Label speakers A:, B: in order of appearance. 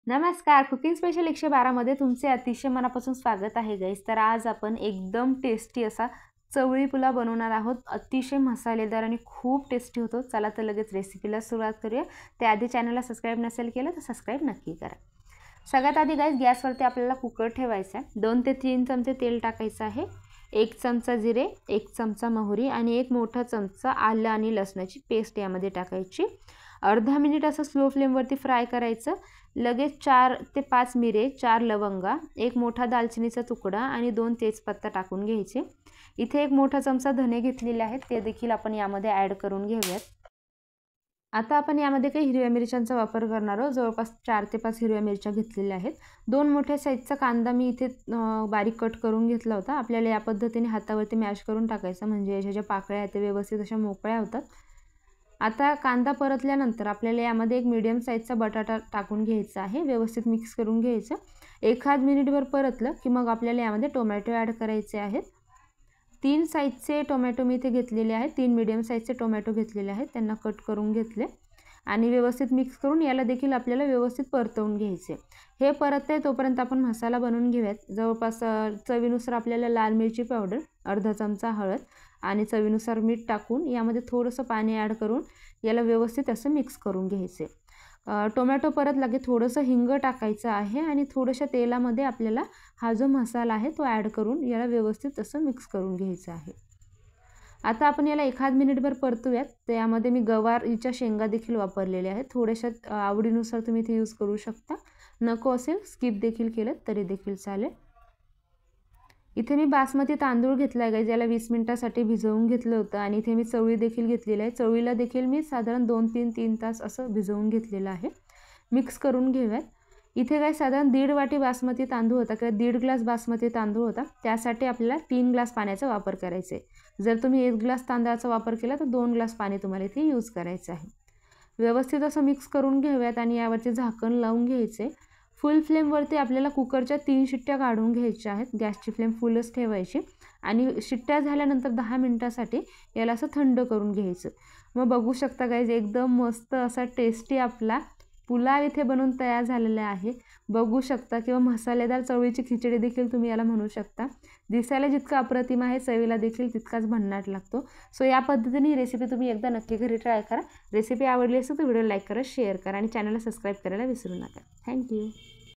A: नमस्कार, cooking special 112 मध्ये तुमचे अतिशय मनापासून स्वागत आहे गाईस। तर आज आपण एकदम टेस्टी असा चवळी पुलाव बनवणार आहोत। अतिशय मसालेदार आणि खूप टेस्टी होतो। चला तर लगेच रेसिपीला सुरुवात करूया। त्याआधी चॅनलला सबस्क्राइब नसेल केलं तर सबस्क्राइब नक्की करा। सगळ्यात आधी गाईस गॅसवरती आपल्याला कुकर ठेवायचा आहे। 2 ते 3 चमचे तेल टाकायचं आहे। 1 चमचा जिरे, 1 चमचा मोहरी आणि 1 मोठा चमचा आलं आणि लसणाची पेस्ट यामध्ये टाकायची। अर्धा मिनिट असं स्लो फ्लेमवरती फ्राय करायचं। लगेच 4 ते 5 मिरे, 4 लवंगा, 1 मोठा दालचिनीचा तुकडा आणि 2 तेजपत्ता टाकून घ्यायचे। इथे 1 मोठा चमचा धने घेतलेले आहेत, ते देखील आपण यामध्ये ॲड करून घेऊयात। आता आपण यामध्ये काही हिरव्या मिरच्यांचा वापर करणार आहोत। जवळपास 4 ते 5 हिरव्या मिरच्या घेतलेल्या आहेत। 2 मोठ्या साईजचा कांदा मी इथे बारीक कट करून घेतला होता। आपल्याला या पद्धतीने हातावरती मॅश करून टाकायचा, म्हणजे याच्या ज्या पाकळ्या आहेत ते व्यवस्थित अशा मोकळ्या होतात। आता कांदा परतल्यानंतर आपल्याला यामध्ये 1 मीडियम साईजचा बटाटा टाकून घ्यायचा आहे। व्यवस्थित मिक्स करून घ्यायचं। एखाद मिनिटभर परतलं की मग आपल्याला यामध्ये टोमॅटो ॲड करायचे आहेत। 3 साईजचे टोमॅटो मी इथे घेतलेले आहेत। 3 मीडियम साईजचे टोमॅटो घेतलेले आहेत, त्यांना कट करून घेतले आणि व्यवस्थित मिक्स करून याला देखील आपल्याला व्यवस्थित परतवून घ्यायचे। हे परतते तोपर्यंत आपण मसाला बनवून घेऊयात। जवळपास चवीनुसार आपल्याला लाल मिरची पावडर, अर्धा चमचा हळद आणि चवीनुसार मीठ टाकून यामध्ये थोडंसं पाणी ॲड करून याला व्यवस्थित असं मिक्स करून घ्यायचे। टोमॅटो परतला की थोडंसं हिंग टाकायचं आहे आणि थोड्याशा तेलामध्ये आपल्याला हा जो मसाला आहे तो ॲड करून याला व्यवस्थित असं मिक्स करून घ्यायचं आहे। आता आपण याला एखाद मिनिटभर परतूयात। त्यामध्ये मी गवारीच्या शेंगा देखील वापरलेल्या आहेत। थोड्याशा आवडीनुसार तुम्ही ते यूज करू शकता, नको असेल स्किप देखील केलं तरी देखील चालेल। इथे मी बासमती तांदूळ घेतला आहे गाईज, याला 20 मिनिटांसाठी भिजवून घेतलं होतं आणि इथे मी चवळी देखील घेतलेली आहे। चवळीला देखील मी साधारण 2-3 तास असं भिजवून घेतलेलं आहे। मिक्स करून घेऊयात। इथे काय साधारण 1.5 वाटी बासमती तांदूळ होता किंवा 1.5 ग्लास बासमती तांदूळ होता, त्यासाठी आपल्याला 3 ग्लास पाण्याचा वापर करायचा आहे। जर तुम्ही 1 ग्लास तांदळाचा वापर केला तर 2 ग्लास पाणी तुम्हाला इथे यूज करायचं आहे। व्यवस्थित असं मिक्स करून घेऊयात आणि यावरचे झाकण लावून घ्यायचे। फुल फ्लेमवरती आपल्याला कुकरच्या 3 शिट्ट्या काढून घ्यायच्या आहेत। गॅसची फ्लेम फुलच ठेवायची आणि शिट्ट्या झाल्यानंतर 10 मिनिटांसाठी याला असं थंड करून घ्यायचं। मग बघू शकता गाईज, एकदम मस्त असा टेस्टी आपला पुलाव इथे बनवून तयार झालेला आहे। बघू शकता, किंवा मसालेदार चवळीची खिचडी देखील तुम्ही याला म्हणू शकता। दिसायला जितका अप्रतिम आहे, चवीला देखील तितकाच भन्नाट लागतो। सो या पद्धतीने ही रेसिपी तुम्ही एकदा नक्की घरी ट्राय करा। रेसिपी आवडली असेल तर व्हिडिओ लाईक करा, शेअर करा आणि चॅनलला सबस्क्राईब करायला विसरू नका। थँक्यू।